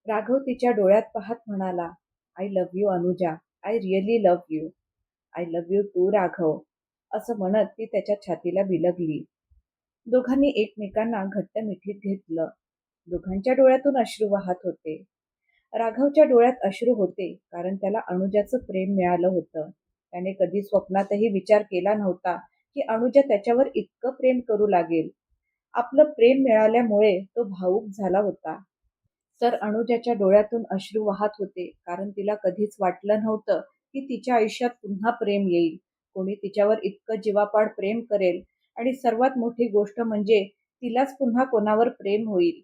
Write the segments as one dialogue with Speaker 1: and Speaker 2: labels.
Speaker 1: राघव तिच्या डोळ्यात पाहत म्हणाला, I love you Anuja. I really love you. I love you too Raghav. असं म्हणत ती त्याच्या छातीला बिलगली. दोघांनी एकमेकांना घट्ट मिठीत घेतलं. दोघांच्या डोळ्यातून अश्रू वाहत होते. राघवच्या डोळ्यात अश्रू होते कारण त्याला अनुजाचं प्रेम मिळालं होतं. त्याने कधी स्वप्नातही विचार केला नव्हता की अनुजा त्याच्यावर इतकं प्रेम करू लागेल. आपलं प्रेम मिळाल्यामुळे तो भावूक झाला होता. तर अनुजाच्या डोळ्यातून अश्रू वाहत होते कारण तिला कधीच वाटलं नव्हतं की तिच्या आयुष्यात पुन्हा प्रेम येईल, कोणी तिच्यावर इतकं जीवापाड प्रेम करेल आणि सर्वात मोठी गोष्ट म्हणजे तिलाच पुन्हा कोणावर प्रेम होईल.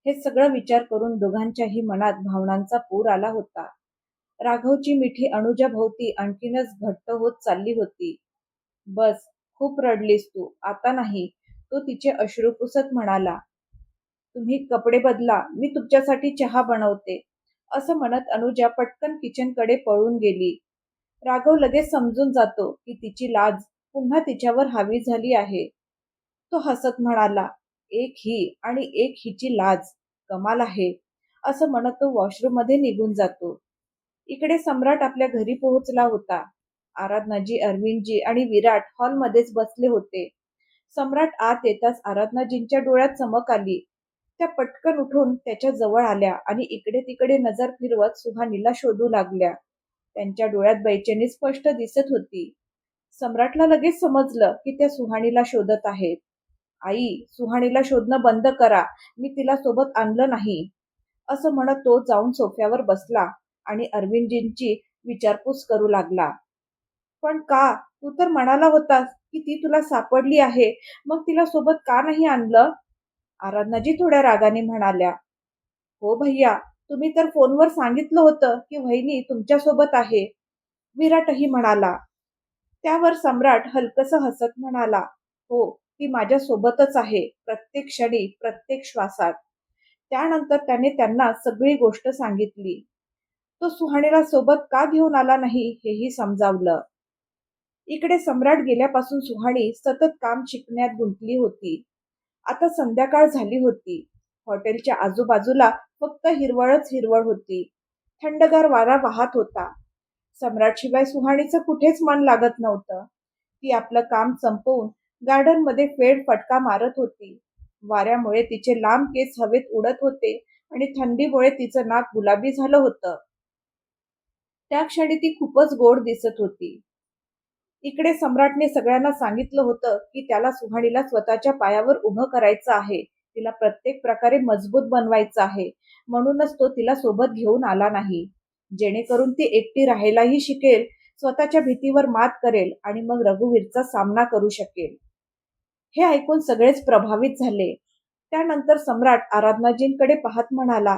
Speaker 1: हे सगळं विचार करून दोघांच्याही मनात भावनांचा पूर आला होता. राघवची मिठी अनुजाभोवती आणखीनच घट्ट होत चालली होती. बस, खूप रडलीस तू, आता नाही, तो तिचे अश्रू पुसत म्हणाला. तुम्ही कपडे बदला, मी तुमच्यासाठी चहा बनवते. असं म्हणत अनुजा पटकन किचनकडे पळून गेली. राघव लगेच समजून जातो की तिची लाज पुन्हा तिच्यावर हावी झाली आहे. तो हसत म्हणाला, एक ही आणि एक हिची लाज, कमाल आहे. असं म्हणत तो वॉशरूम मध्ये निघून जातो. इकडे सम्राट आपल्या घरी पोहोचला होता. आराधनाजी, अरविंदजी आणि विराट हॉलमध्येच बसले होते. सम्राट आत येताच आराधनाजींच्या डोळ्यात चमक आली. त्या पटकन उठून त्याच्या जवळ आल्या आणि इकडे तिकडे नजर फिरवत सुहानीला शोधू लागल्या. त्यांच्या डोळ्यात बेचैनी स्पष्ट दिसत होती. सम्राटला लगेच समजलं की त्या सुहानीला शोधत आहेत. आई, सुहानीला शोधणं बंद करा, मी तिला सोबत आणलं नाही. असं म्हणत तो जाऊन सोफ्यावर बसला आणि अरविंदजींची विचारपूस करू लागला. पण का? तू तर म्हणाला होतास की ती तुला सापडली आहे, मग तिला सोबत का नाही आणलं? आराधनाजी थोड्या रागाने म्हणाल्या. हो भैया, तुम्ही तर फोनवर सांगितलं होतं की वहिनी तुमच्यासोबत आहे. विराटही म्हणाला. त्यावर सम्राट हलकसं हसत म्हणाला, हो, ती माझ्या सोबतच आहे, प्रत्येक क्षणी, प्रत्येक श्वासात. त्यानंतर त्याने त्यांना सगळी गोष्ट सांगितली. तो सुहाणीला सोबत का घेऊन आला नाही हेही समजावलं. इकडे सम्राट गेल्यापासून सुहाणी सतत काम शिकण्यात गुंतली होती. आता संध्याकाळ झाली होती. हॉटेलच्या आजूबाजूला फक्त हिरवळच हिरवळ होती. थंडगार वारा वाहत होता. सम्राटशिवाय सुहाणीचं कुठेच मन लागत नव्हतं. ती आपलं काम संपवून गार्डनमध्ये फेरफटका मारत होती. वाऱ्यामुळे तिचे लांब केस हवेत उडत होते आणि थंडीमुळे तिचं नाक गुलाबी झालं होतं. त्या क्षणी ती खूपच गोड दिसत होती. इकडे सम्राटने सगळ्यांना सांगितलं होतं की त्याला सुहाणीला स्वतःच्या पायावर उभं करायचं आहे. तिला प्रत्येक प्रकारे मजबूत बनवायचं आहे. म्हणूनच तो तिला सोबत घेऊन आला नाही. जेणेकरून ती एकटी राहायलाही शिकेल, स्वतःच्या भीतीवर मात करेल आणि मग रघुवीरचा सामना करू शकेल. हे ऐकून सगळेच प्रभावित झाले. त्यानंतर सम्राट आराधनाजींकडे पाहत म्हणाला,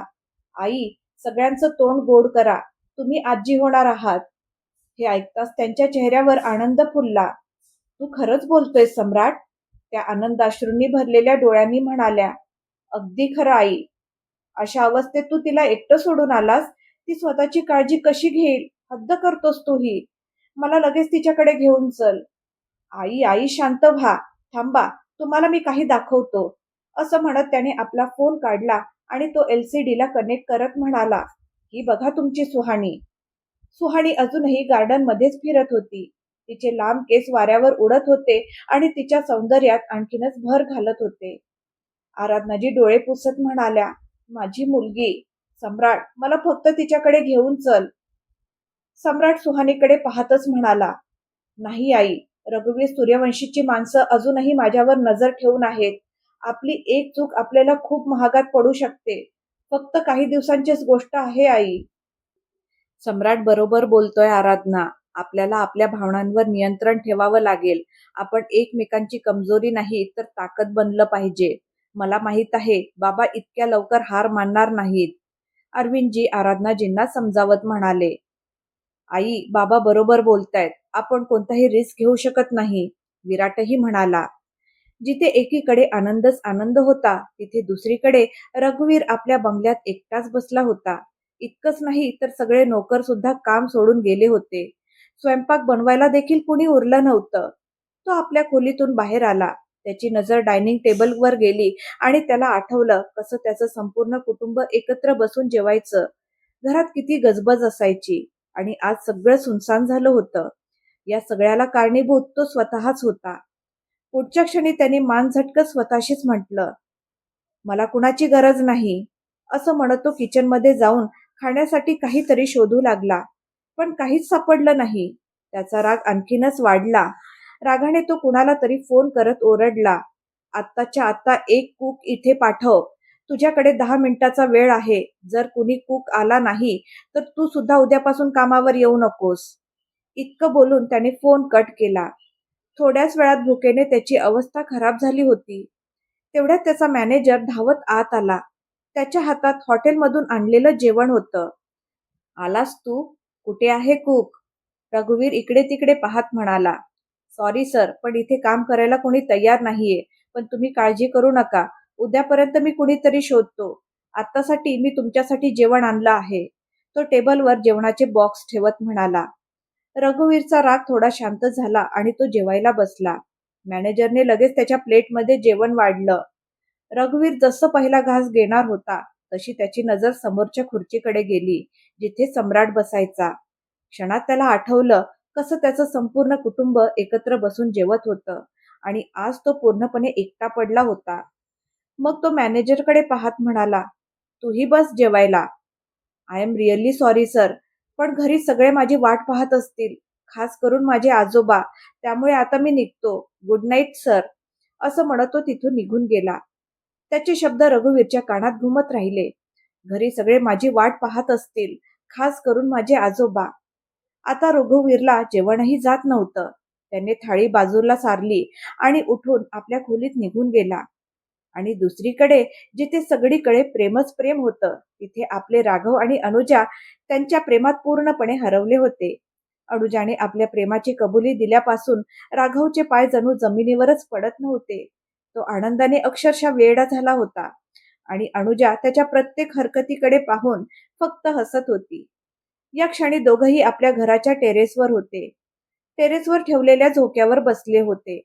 Speaker 1: आई, सगळ्यांचं तोंड गोड करा. तुम्ही आजी होणार आहात. हे ऐकताच त्यांच्या चेहऱ्यावर आनंद फुलला. तू खरंच बोलतोय सम्राट? त्या आनंदाश्रूंनी भरलेल्या डोळ्यांनी म्हणाल्या. अगदी खरं आई. अशा अवस्थेत तू तिला एकटं सोडून आलास. ती स्वतःची काळजी कशी घेईल? हद्द करतोस तूही. मला लगेच तिच्याकडे घेऊन चल. आई, आई, शांत व्हा. थांबा, तुम्हाला मी काही दाखवतो. असं म्हणत त्याने आपला फोन काढला आणि तो LCD ला कनेक्ट करत म्हणाला, ही बघा तुमची सुहाणी. सुहाणी अजूनही गार्डन मध्येच फिरत होती. तिचे लांब केस वाऱ्यावर उडत होते आणि तिच्या सौंदर्यात आणखीनच भर घालत होते. आराधनाजी डोळे पुसत म्हणाल्या, माझी मुलगी. सम्राट, मला फक्त तिच्याकडे घेऊन चल. सम्राट सुहानीकडे पाहतच म्हणाला, नाही आई, रघुवीर सूर्यवंशीची माणसं अजूनही माझ्यावर नजर ठेवून आहेत. आपली एक चूक आपल्याला खूप महागात पडू शकते. फक्त काही दिवसांचीच गोष्ट आहे आई. सम्राट बरोबर बोलतोय आराधना. आपल्याला आपल्या भावनांवर नियंत्रण ठेवावं लागेल. आपण एकमेकांची कमजोरी नाही तर ताकद बनलं पाहिजे. मला माहित आहे बाबा इतक्या लवकर हार मानणार नाहीत. अरविंदजी आराधनाजींना समजावत म्हणाले. आई, बाबा बरोबर बोलतायत. आपण कोणताही रिस्क घेऊ शकत नाही. विराटही म्हणाला. जिथे एकीकडे आनंदच आनंद होता, तिथे दुसरीकडे रघुवीर आपल्या बंगल्यात एकटाच बसला होता. इतकंच नाही तर सगळे नोकर सुद्धा काम सोडून गेले होते. स्वयंपाक बनवायला देखील कुणी उरलं नव्हतं. तो आपल्या खोलीतून बाहेर आला. त्याची नजर डायनिंग टेबलवर गेली आणि त्याला आठवलं कसं त्याचं संपूर्ण कुटुंब एकत्र बसून जेवायचं. घरात किती गजबज असायची आणि आज सगळं सुनसान झालं होतं. या सगळ्याला कारणीभूत तो स्वतःच होता. पुढच्या क्षणी त्याने मान झटकत स्वतःशीच म्हटलं, मला कुणाची गरज नाही, असं म्हणत तो किचनमध्ये जाऊन खाण्यासाठी काहीतरी शोधू लागला. पण काहीच सापडलं नाही. त्याचा राग आणखीनच वाढला. रागाने तो कुणाला तरी फोन करत ओरडला, आत्ताच्या आत्ता एक कुक इथे पाठव. तुझ्याकडे 10 मिनिटाचा वेळ आहे. जर कुणी कुक आला नाही तर तू सुद्धा उद्यापासून कामावर येऊ नकोस. इतकं बोलून त्याने फोन कट केला. थोड्याच वेळात भुकेने त्याची अवस्था खराब झाली होती. तेवढ्यात त्याचा मॅनेजर धावत आत आला. त्याच्या हातात हॉटेलमधून आणलेलं जेवण होतं. आलास तू? कुठे आहे कुक? रघुवीर इकडे तिकडे पाहत म्हणाला. सॉरी सर, पण इथे काम करायला कोणी तयार नाहीये. पण तुम्ही काळजी करू नका. उद्यापर्यंत मी कुणीतरी शोधतो. आत्तासाठी मी तुमच्यासाठी जेवण आणलं आहे. तो टेबलवर जेवणाचे बॉक्स ठेवत म्हणाला. रघुवीरचा राग थोडा शांत झाला आणि तो जेवायला बसला. मॅनेजरने लगेच त्याच्या प्लेटमध्ये जेवण वाढलं. रघुवीर जसं पहिला घास घेणार होता तशी त्याची नजर समोरच्या खुर्चीकडे गेली, जिथे सम्राट बसायचा. क्षणात त्याला आठवलं कसं त्याचं संपूर्ण कुटुंब एकत्र बसून जेवत होतं आणि आज तो पूर्णपणे एकटा पडला होता. मग तो मॅनेजरकडे पाहत म्हणाला, तूही बस जेवायला. I am really sorry sir, पण घरी सगळे माझी वाट पाहत असतील, खास करून माझे आजोबा. त्यामुळे आता मी निघतो. गुड नाईट सर, असं म्हणत तो तिथून निघून गेला. त्याचे शब्द रघुवीरच्या कानात घुमत राहिले. घरी सगळे माझी वाट पाहत असतील, खास करून माझे आजोबा. आता रघुवीरला जेवणही जात नव्हतं. त्याने थाळी बाजूला सारली आणि उठून आपल्या खोलीत निघून गेला. आणि दुसरीकडे जिथे सगळीकडे प्रेमच प्रेम होतं, तिथे आपले राघव आणि अनुजा त्यांच्या प्रेमात पूर्णपणे हरवले होते. अनुजाने आपल्या प्रेमाची कबुली दिल्यापासून राघवचे पाय जणू जमिनीवरच पडत नव्हते. तो आनंदाने अक्षरशः वेडा झाला होता आणि अनुजा त्याच्या प्रत्येक हरकतीकडे पाहून फक्त हसत होती. या क्षणी दोघंही आपल्या घराच्या टेरेसवर होते. टेरेसवर ठेवलेल्या झोक्यावर बसले होते.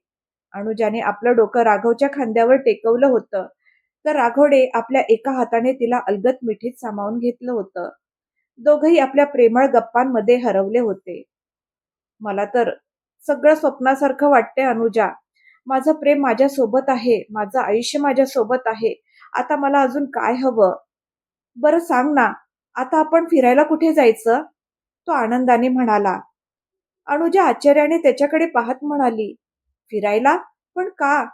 Speaker 1: अनुजाने आपलं डोकं राघवच्या खांद्यावर टेकवलं होतं, तर राघवने आपल्या एका हाताने तिला अलगद मिठीत सामावून घेतलं होतं. दोघंही आपल्या प्रेमळ गप्पांमध्ये हरवले होते. मला तर सगळं स्वप्नासारखं वाटतंय अनुजा. माझं प्रेम माझ्या सोबत आहे, माझं आयुष्य माझ्या सोबत आहे. आता मला अजून काय हवं? बरं सांग ना, आता आपण फिरायला कुठे जायचं? तो आनंदाने म्हणाला. अनुजा आश्चर्याने त्याच्याकडे पाहत म्हणाली, फिरायला? पण का?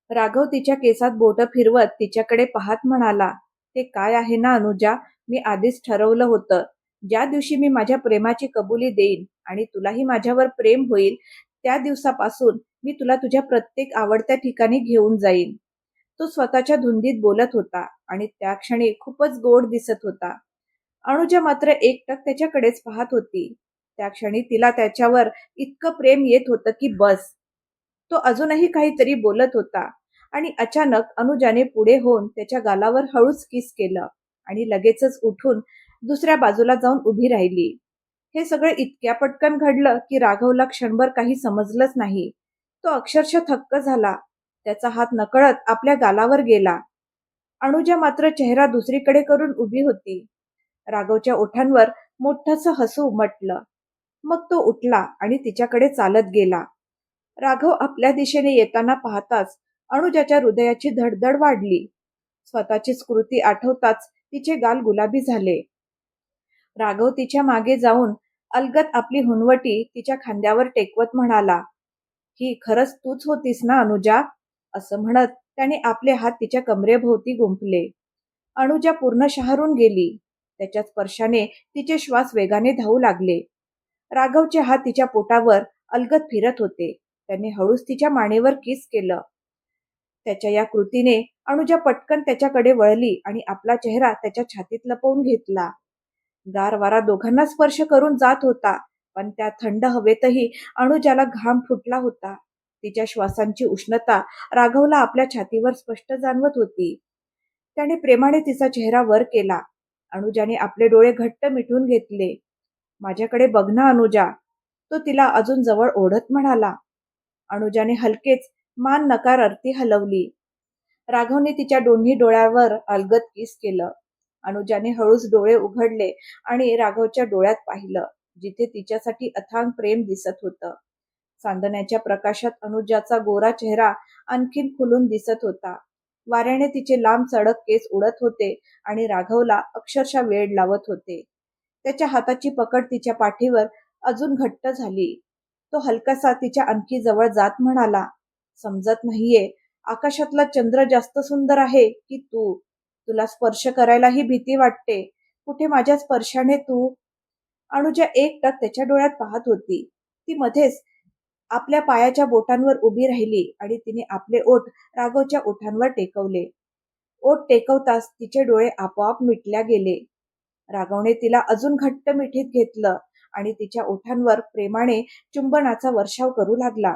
Speaker 1: राघव तिच्या केसात बोटं फिरवत तिच्याकडे पाहत म्हणाला, ते काय आहे ना अनुजा, मी आधीच ठरवलं होतं. ज्या दिवशी मी माझ्या प्रेमाची कबुली देईन आणि तुलाही माझ्यावर प्रेम होईल, त्या दिवसापासून मी तुला तुझ्या प्रत्येक आवडत्या ठिकाणी घेऊन जाईन. तो स्वतःच्या धुंदीत बोलत होता आणि त्या क्षणी खूपच गोड दिसत होता. अनुजा मात्र एकटक त्याच्याकडेच पाहत होती. त्या क्षणी तिला त्याच्यावर इतकं प्रेम येत होतं की बस. तो अजूनही काहीतरी बोलत होता आणि अचानक अनुजाने पुढे होऊन त्याच्या गालावर हळूच किस केलं आणि लगेचच उठून दुसऱ्या बाजूला जाऊन उभी राहिली. हे सगळं इतक्या पटकन घडलं की राघवला क्षणभर काही समजलंच नाही. तो अक्षरशः थक्क झाला. त्याचा हात नकळत आपल्या गालावर गेला. अनुजा मात्र चेहरा दुसरीकडे करून उभी होती. राघवच्या ओठांवर मोठंसं हसू उमटलं. मग तो उठला आणि तिच्याकडे चालत गेला. राघव आपल्या दिशेने येताना पाहताच अनुजाच्या हृदयाची धडधड वाढली. स्वतःचीच कृती आठवताच तिचे गाल गुलाबी झाले. राघव तिच्या मागे जाऊन अलगद आपली हुनवटी तिच्या खांद्यावर टेकवत म्हणाला, ही खरंच तूच होतीस ना अनुजा? असं म्हणत त्याने आपले हात तिच्या कमरेभोवती गुंफले. अनुजा पूर्ण शहारून गेली. त्याच्या स्पर्शाने तिचे श्वास वेगाने धावू लागले. राघवचे हात तिच्या पोटावर अलगद फिरत होते. त्याने हळूच तिच्या मानेवर किस केलं. त्याच्या या कृतीने अनुजा पटकन त्याच्याकडे वळली आणि आपला चेहरा त्याच्या छातीत लपवून घेतला. गार वारा दोघांना स्पर्श करून जात होता, पण त्या थंड हवेतही अनुजाला घाम फुटला होता. तिच्या श्वासांची उष्णता राघवला आपल्या छातीवर स्पष्ट जाणवत होती. त्याने प्रेमाने तिचा चेहरा वर केला. अनुजाने आपले डोळे घट्ट मिटून घेतले. माझ्याकडे बघ ना अनुजा, तो तिला अजून जवळ ओढत म्हणाला. अनुजाने हलकेच मान नकारार्थी हलवली. राघवने तिच्या दोन्ही डोळ्यावर अलगद किस केलं. अनुजाने हळूच डोळे उघडले आणि राघवच्या डोळ्यात पाहिलं, जिथे तिच्यासाठी अथांग प्रेम दिसत होतं. चांदण्याच्या प्रकाशात अनुजाचा गोरा चेहरा आणखीन खुलून दिसत होता. वाऱ्याने तिचे लांब चढत केस उडत होते आणि राघवला अक्षरशः वेड लावत होते. त्याच्या हाताची पकड तिच्या पाठीवर अजून घट्ट झाली. तो हलकासा तिच्या आणखी जवळ जात म्हणाला, समजत नाहीये, आकाशातला चंद्र जास्त सुंदर आहे की तू? तुला स्पर्श करायलाही भीती वाटते. कुठे माझ्या स्पर्शाने तू? अनुजा एकटक त्याच्या डोळ्यात पाहत होती. ती मध्येच आपल्या पायाच्या बोटांवर उभी राहिली आणि तिने आपले ओठ राघवच्या ओठांवर टेकवले. ओठ टेकवताच तिचे डोळे आपोआप मिटल्या गेले. राघवने तिला अजून घट्ट मिठीत घेतलं आणि तिच्या ओठांवर प्रेमाने चुंबनाचा वर्षाव करू लागला.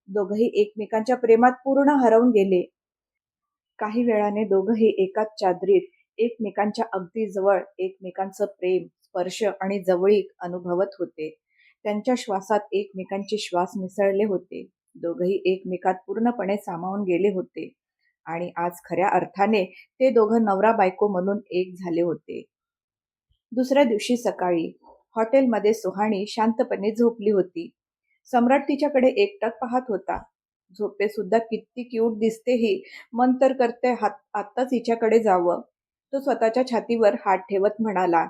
Speaker 1: दोघंही एकमेकांच्या प्रेमात पूर्ण हरवून गेले. काही वेळाने दोघंही एकाच चादरीत एकमेकांच्या अगदी जवळ एकमेकांचं प्रेम, स्पर्श आणि जवळीक अनुभवत होते. त्यांच्या श्वासात एकमेकांचे श्वास मिसळले होते. दोघंही एकमेकात पूर्णपणे सामावून गेले होते आणि आज खऱ्या अर्थाने ते दोघं नवरा बायको म्हणून एक झाले होते. दुसऱ्या दिवशी सकाळी हॉटेलमध्ये सुहाणी शांतपणे झोपली होती. सम्राट तिच्याकडे एकटक पाहत होता. झोपेसुद्धा किती क्यूट दिसते ही, मन तर करते आत्ताच हिच्याकडे जावं. तो स्वतःच्या छातीवर हात ठेवत म्हणाला.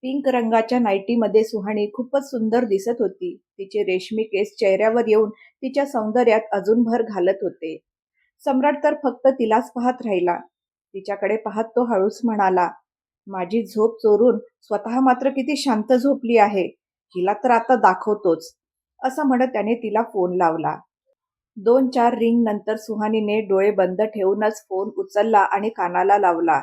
Speaker 1: पिंक रंगाच्या नाईटीमध्ये सुहाणी खूपच सुंदर दिसत होती. तिचे रेशमी केस चेहऱ्यावर येऊन तिच्या सौंदर्यात अजून भर घालत होते. सम्राट तर फक्त तिलाच पाहत राहिला. तिच्याकडे पाहत तो हळूच म्हणाला, माझी झोप चोरून स्वतः मात्र किती शांत झोपली आहे. हिला तर आता दाखवतोच, असं म्हणत त्याने तिला फोन लावला. 2-4 रिंग नंतर सुहानीने डोळे बंद ठेवूनच फोन उचलला आणि कानाला लावला.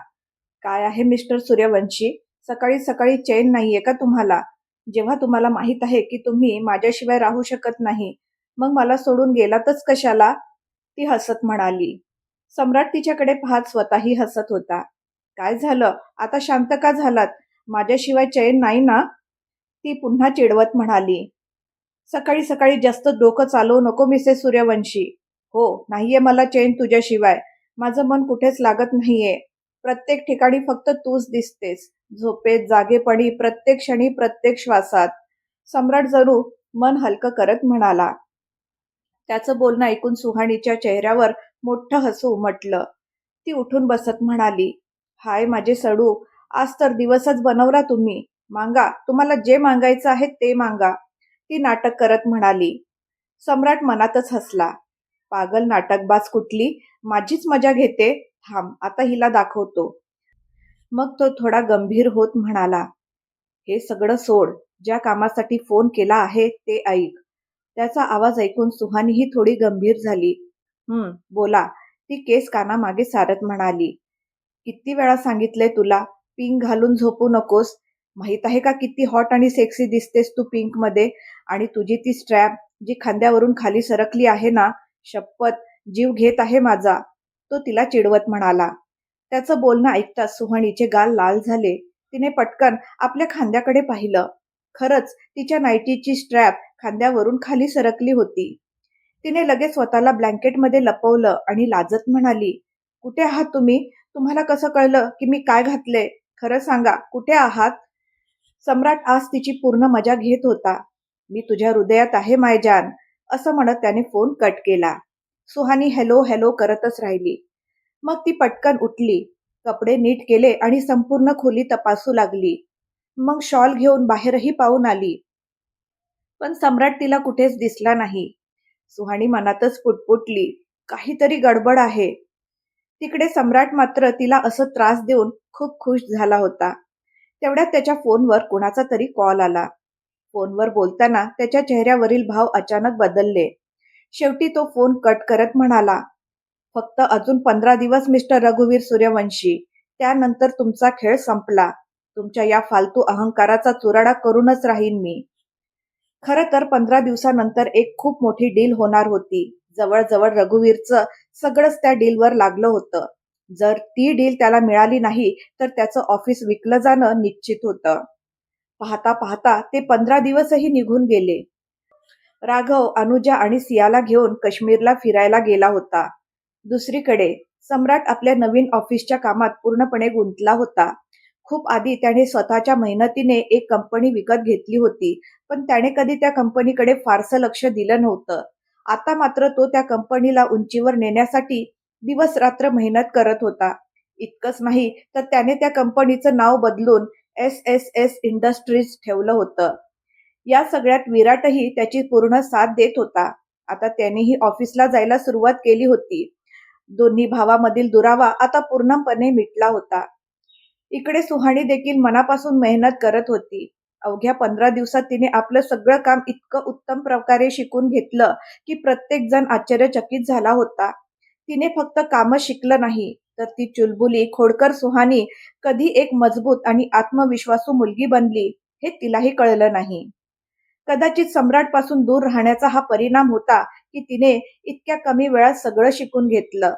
Speaker 1: काय आहे मिस्टर सूर्यवंशी, सकाळी सकाळी चैन नाहीये का तुम्हाला? जेव्हा तुम्हाला माहित आहे की तुम्ही माझ्याशिवाय राहू शकत नाही, मग मला सोडून गेलातच कशाला? ती हसत म्हणाली. सम्राट तिच्याकडे पाहत स्वतःही हसत होता. काय झालं, आता शांत का झालात? माझ्याशिवाय चैन नाही ना? ती पुन्हा चिडवत म्हणाली. सकाळी सकाळी जास्त डोकं चालवू नको मिसेस सूर्यवंशी. हो, नाहीये मला चैन तुझ्याशिवाय. माझं मन कुठेच लागत नाहीये. प्रत्येक ठिकाणी फक्त तूच दिसतेस. झोपेत, जागेपणी, प्रत्येक क्षणी, प्रत्येक श्वासात. सम्राट जणू मन हलकं करत म्हणाला. त्याचं बोलणं ऐकून सुहाणीच्या चेहऱ्यावर मोठं हसू उमटलं. ती उठून बसत म्हणाली, हाय माझे सडू, आज तर दिवसच बनवला तुम्ही. मागा, तुम्हाला जे मागायचं आहे ते मागा, ती नाटक करत म्हणाली. सम्राट मनातच हसला. पागल नाटकबाज कुठली, माझीच मजा घेते. थांब, आता हिला दाखवतो. मग तो थोडा गंभीर होत म्हणाला, हे सगळं सोड, ज्या कामासाठी फोन केला आहे ते ऐक. त्याचा आवाज ऐकून सुहानीही थोडी गंभीर झाली. बोला, ती केस कानामागे सारत म्हणाली. किती वेळा सांगितलंय तुला, पिंक घालून झोपू नकोस. माहित आहे का किती हॉट आणि सेक्सी दिसतेस तू पिंक मध्ये? आणि तुझी ती स्ट्रॅप जी खांद्यावरून खाली सरकली आहे ना, शपथ जीव घेत आहे माझा, तो तिला चिडवत म्हणाला. त्याचं बोलणं ऐकताच सुहाणीचे गाल लाल झाले. तिने पटकन आपल्या खांद्याकडे पाहिलं. खरंच तिच्या नाईटीची स्ट्रॅप खांद्यावरून खाली सरकली होती. तिने लगेच स्वतःला ब्लँकेटमध्ये लपवलं आणि लाजत म्हणाली, कुठे आहात तुम्ही? तुम्हाला कसं कळलं की मी काय घातले? खरं सांगा, कुठे आहात? सम्राट आज तिची पूर्ण मजा घेत होता. मी तुझ्या हृदयात आहे मायजान, असं म्हणत त्याने फोन कट केला. सुहानी हॅलो हॅलो करतच राहिली. मग ती पटकन उठली, कपडे नीट केले आणि संपूर्ण खोली तपासू लागली. मग शॉल घेऊन बाहेरही पाहून आली. पण सम्राट तिला कुठेच दिसला नाही. सुहानी मनातच पुटपुटली, काहीतरी गडबड आहे. तिकडे सम्राट मात्र तिला असं त्रास देऊन खूप खुश झाला होता. तेवढ्यात त्याच्या फोनवर कुणाचा तरी कॉल आला. फोनवर बोलताना त्याच्या चेहऱ्यावरील भाव अचानक बदलले. शेवटी तो फोन कट करत म्हणाला, फक्त अजून 15 दिवस मिस्टर रघुवीर सूर्यवंशी, त्यानंतर तुमचा खेळ संपला. तुमच्या या फालतू अहंकाराचा चुराडा करूनच राहीन मी. खरं तर 15 दिवसानंतर एक खूप मोठी डील होणार होती. जवळजवळ रघुवीरचं सगळंच त्या डीलवर लागलं होतं. जर ती डील त्याला मिळाली नाही तर त्याचं ऑफिस विकलं जाणं निश्चित होतं. पाहता पाहता ते 15 दिवसही निघून गेले. राघव अनुजा आणि सियाला घेऊन काश्मीरला फिरायला गेला होता. दुसरीकडे सम्राट आपल्या नवीन ऑफिसच्या कामात पूर्णपणे गुंतला होता. खूप आधी त्याने स्वतःच्या मेहनतीने एक कंपनी विकत घेतली होती, पण त्याने कधी त्या कंपनीकडे फारसं लक्ष दिलं नव्हतं. आता मात्र तो त्या कंपनीला उंचीवर नेण्यासाठी दिवस-रात्र मेहनत करत होता. इतकंच नाही तर त्याने त्या कंपनीचं नाव बदलून एस-एस-एस इंडस्ट्रीज ठेवलं होतं. या सगळ्यात विराटही त्याची पूर्ण साथ देत होता. आता त्यानेही ऑफिसला जायला सुरुवात केली होती. दोन्ही भावामधील दुरावा आता पूर्णपणे मिटला होता. इकडे सुहाणी देखील मनापासून मेहनत करत होती. अवघ्या 15 दिवसात तिने आपलं सगळं काम इतकं उत्तम प्रकारे शिकून घेतलं की प्रत्येक जण आश्चर्यचकित झाला होता. तिने फक्त कामच शिकलं नाही, तर ती चुलबुली, खोडकर सुहानी कधी एक मजबूत आणि आत्मविश्वासू मुलगी बनली हे तिलाही कळलं नाही. कदाचित सम्राटपासून दूर राहण्याचा हा परिणाम होता की तिने इतक्या कमी वेळात सगळं शिकून घेतलं.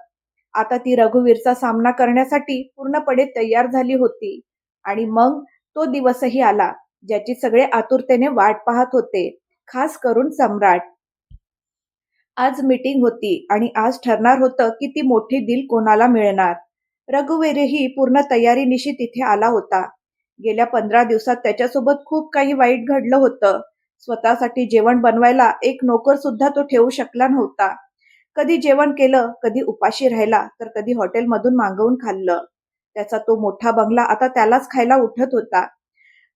Speaker 1: आता ती रघुवीरचा सामना करण्यासाठी पूर्णपणे तयार झाली होती. आणि मग तो दिवसही आला, ज्याची सगळे आतुरतेने वाट पाहत होते, खास करून सम्राट. आज मीटिंग होती आणि आज ठरणार होतं की ती मोठी डील कोणाला मिळणार. रघुवीरही पूर्ण तयारीनिशी तिथे आला होता. गेल्या 15 दिवसात त्याच्यासोबत खूप काही वाईट घडलं होतं. स्वतःसाठी जेवण बनवायला एक नोकर सुद्धा तो ठेवू शकला नव्हता. कधी जेवण केलं, कधी उपाशी राहिला, तर कधी हॉटेलमधून मागवून खाल्लं. त्याचा तो मोठा बंगला आता त्यालाच खायला उठत होता.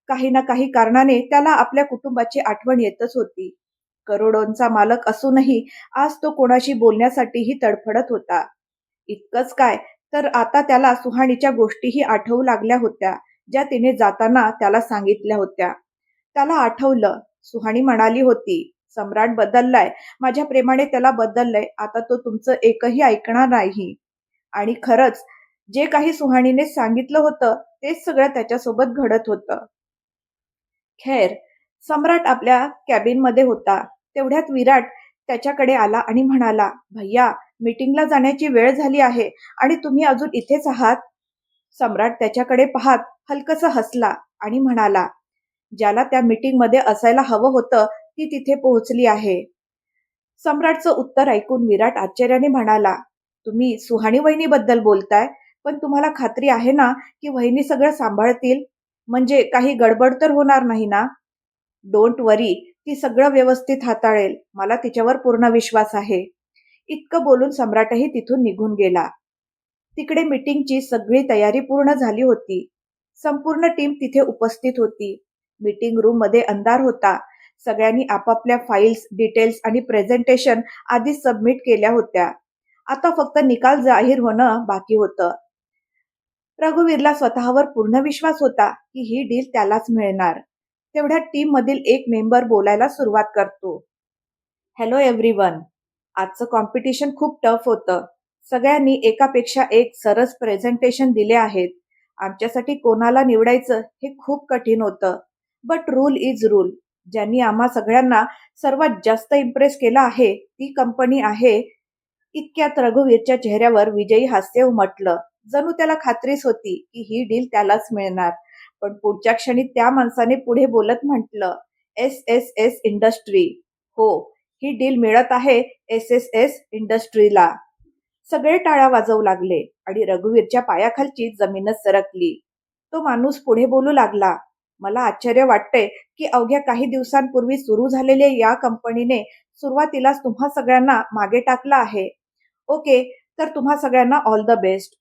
Speaker 1: काही ना काही कारणाने त्याला आपल्या कुटुंबाची आठवण येतच होती. करोडोंचा मालक असूनही आज तो कोणाशी बोलण्यासाठीही तडफडत होता. इतकंच काय, तर आता त्याला सुहाणीच्या गोष्टीही आठवू लागल्या होत्या, ज्या तिने जाताना त्याला सांगितल्या होत्या. त्याला आठवलं, सुहाणी म्हणाली होती, सम्राट बदललाय, माझ्या प्रेमाने त्याला बदललंय, आता तो तुमचं एकही ऐकणार नाही. आणि खरंच जे काही सुहाणीने सांगितलं होतं तेच सगळं त्याच्यासोबत घडत होतं. खैर, सम्राट आपल्या कॅबिनमध्ये होता. तेवढ्यात विराट त्याच्याकडे आला आणि म्हणाला, भैया, मीटिंगला जाण्याची वेळ झाली आहे आणि तुम्ही अजून इथेच आहात. सम्राट त्याच्याकडे पाहत हलकसा हसला आणि म्हणाला, ज्याला त्या मीटिंगमध्ये असायला हवं होतं ती तिथे पोहोचली आहे. सम्राटचं उत्तर ऐकून विराट आश्चर्याने म्हणाला, तुम्ही सुहाणी वहिनीबद्दल बोलताय, पण तुम्हाला खात्री आहे ना की वहिनी सगळं सांभाळतील? म्हणजे काही गडबड तर होणार नाही ना? डोंट वरी, ती सगळं व्यवस्थित हाताळेल. मला तिच्यावर पूर्ण विश्वास आहे. इतकं बोलून सम्राटही तिथून निघून गेला. तिकडे मीटिंगची सगळी तयारी पूर्ण झाली होती. संपूर्ण टीम तिथे उपस्थित होती. मीटिंग रूममध्ये अंधार होता. सगळ्यांनी आपापल्या फाईल्स, डिटेल्स आणि प्रेझेंटेशन आधीच सबमिट केल्या होत्या. आता फक्त निकाल जाहीर होणं बाकी होतं. रघुवीरला स्वतःवर पूर्ण विश्वास होता की ही डील त्यालाच मिळणार. तेवढ्यात टीम मधील एक मेंबर बोलायला सुरुवात करतो. Hello everyone. आजचं कॉम्पिटिशन खूप टफ होतं. सगळ्यांनी एकापेक्षा एक सरस प्रेझेंटेशन दिले आहेत. आमच्यासाठी कोणाला निवडायचं हे खूप कठीण होतं. But rule is rule. ज्यांनी आम्हा सगळ्यांना सर्वात जास्त इम्प्रेस केलं आहे ती कंपनी आहे. इतक्यात रघुवीरच्या चेहऱ्यावर विजयी हास्य उमटलं. जणू त्याला खात्रीच होती की ही डील त्यालाच मिळणार. पण पुढच्या क्षणी त्या माणसाने पुढे बोलत म्हटलं, एस-एस-एस इंडस्ट्री. हो, ही डील मिळत आहे एस-एस-एस इंडस्ट्रीला. सगळे टाळ्या वाजवू लागले आणि रघुवीरच्या पायाखालची जमीनच सरकली. तो माणूस पुढे बोलू लागला, मला आश्चर्य वाटतंय की अवघ्या काही दिवसांपूर्वी सुरू झालेल्या या कंपनीने सुरुवातीलाच तुम्हा सगळ्यांना मागे टाकलं आहे. ओके, तर तुम्हा सगळ्यांना ऑल द बेस्ट.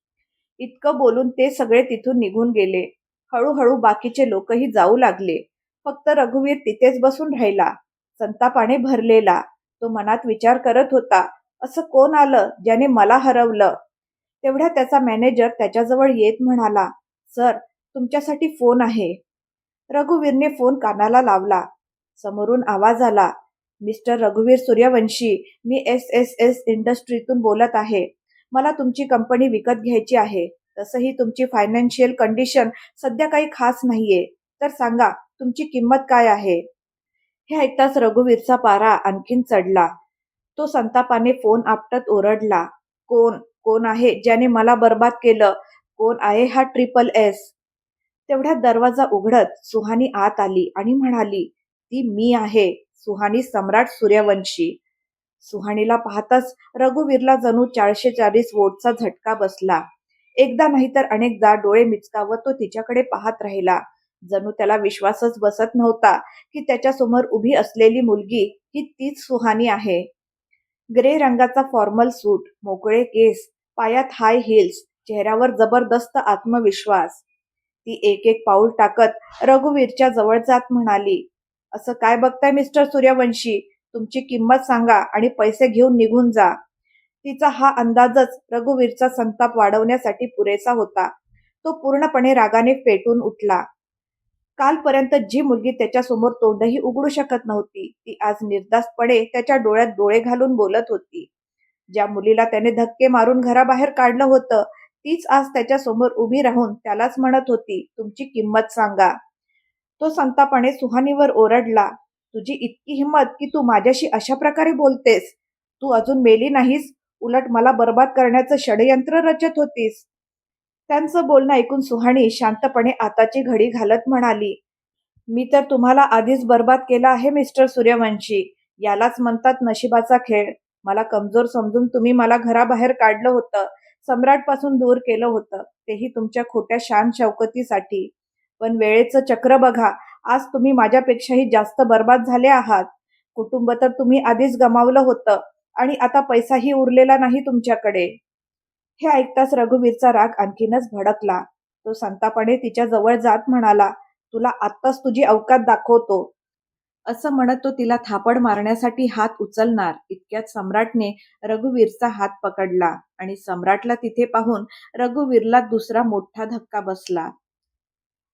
Speaker 1: इतकं बोलून ते सगळे तिथून निघून गेले. हळूहळू बाकीचे लोकही जाऊ लागले. फक्त रघुवीर तिथेच बसून राहिला, संतापाने भरलेला. तो मनात विचार करत होता, असं कोण आलं ज्याने मला हरवलं? तेवढ्या त्याचा मॅनेजर त्याच्याजवळ येत म्हणाला, सर, तुमच्यासाठी फोन आहे. रघुवीरने फोन कानाला लावला. समोरून आवाज आला, मिस्टर रघुवीर सूर्यवंशी, मी एस-एस-एस इंडस्ट्रीतून बोलत आहे. मला तुमची कंपनी विकत घ्यायची आहे. तसंही तुमची फायनान्शियल कंडिशन सध्या काही खास नाहीये. तर सांगा, तुमची किंमत काय आहे? हे ऐकताच रघुवीरचा पारा आणखीन चढला. तो संतापाने फोन आपटत ओरडला, कोण कोण आहे ज्याने मला बर्बाद केलं? कोण आहे हा ट्रिपल एस? तेवढ्यात दरवाजा उघडत सुहानी आत आली आणि म्हणाली, ती मी आहे, सुहानी सम्राट सूर्यवंशी. सुहानीला पाहताच रघुवीरला जणू 440 वोल्टचा झटका बसला. एकदा नाहीतर अनेकदा डोळे मिचकावत तो तिच्याकडे पाहत राहिला. जणू त्याला विश्वासच बसत नव्हता की त्याच्यासमोर उभी असलेली मुलगी ही तीच सुहानी आहे. ग्रे रंगाचा फॉर्मल सूट, मोकळे केस, पायात हाय हील्स, चेहऱ्यावर जबरदस्त आत्मविश्वास. ती एक एक पाऊल टाकत रघुवीरच्या जवळ जात म्हणाली, "असं काय बघताय मिस्टर सूर्यवंशी? तुमची किंमत सांगा आणि पैसे घेऊन निघून जा." तिचा हा अंदाजच रघुवीरचा संताप वाढवण्यासाठी पुरेसा होता. तो पूर्णपणे रागाने पेटून उठला. कालपर्यंत जी मुलगी त्याच्यासमोर तोंडही उघडू शकत नव्हती, ती आज निर्धास्तपणे त्याच्या डोळ्यात डोळे घालून बोलत होती. ज्या मुलीला त्याने धक्के मारून घराबाहेर काढलं होतं, तीच आज त्याच्यासमोर उभी राहून त्यालाच म्हणत होती, "तुमची किंमत सांगा." तो संतापाने सुहानीवर ओरडला, "तुझी इतकी हिंमत की तू माझ्याशी अशा प्रकारे बोलतेस? तू अजून मेली नाहीस, उलट मला बर्बाद करण्याचं षडयंत्र रचत होतीस." त्यांचं बोलणं ऐकून सुहानी शांतपणे आताची घडी घालत म्हणाली, "मी तर तुम्हाला आधीच बर्बाद केला आहे मिस्टर सूर्यवंशी. यालाच म्हणतात नशिबाचा खेळ. मला कमजोर समजून तुम्ही मला घराबाहेर काढलं होतं, सम्राटपासून दूर केलं होतं, तेही तुमच्या खोट्या शान शौकतीसाठी. पण वेळेचं चक्र बघा, आज तुम्ही माझ्यापेक्षाही जास्त बर्बाद झाले आहात. कुटुंब तर तुम्ही आधीच गमावलं होतं आणि आता पैसाही उरलेला नाही तुमच्याकडे." हे ऐकताच रघुवीरचा राग आणखीनच भडकला. तो संतापाने तिच्या जवळ जात म्हणाला, "तुला आत्ताच तुझी अवकात दाखवतो." असं म्हणत तो तिला थापड मारण्यासाठी हात उचलणार इतक्यात सम्राटने रघुवीरचा हात पकडला आणि सम्राटला तिथे पाहून रघुवीरला दुसरा मोठा धक्का बसला.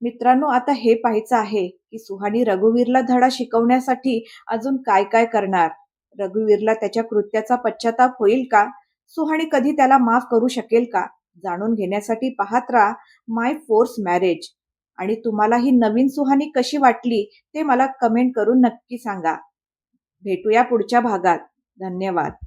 Speaker 1: मित्रांनो, आता हे पाहायचं आहे की सुहानी रघुवीरला धडा शिकवण्यासाठी अजून काय काय करणार. रघुवीरला त्याच्या कृत्याचा पश्चाताप होईल का? सुहानी कधी त्याला माफ करू शकेल का? जाणून घेण्यासाठी पाहत राहा माय फोर्स मॅरेज. आणि तुम्हाला ही नवीन सुहानी कशी वाटली ते मला कमेंट करून नक्की सांगा. भेटूया पुढच्या भागात. धन्यवाद.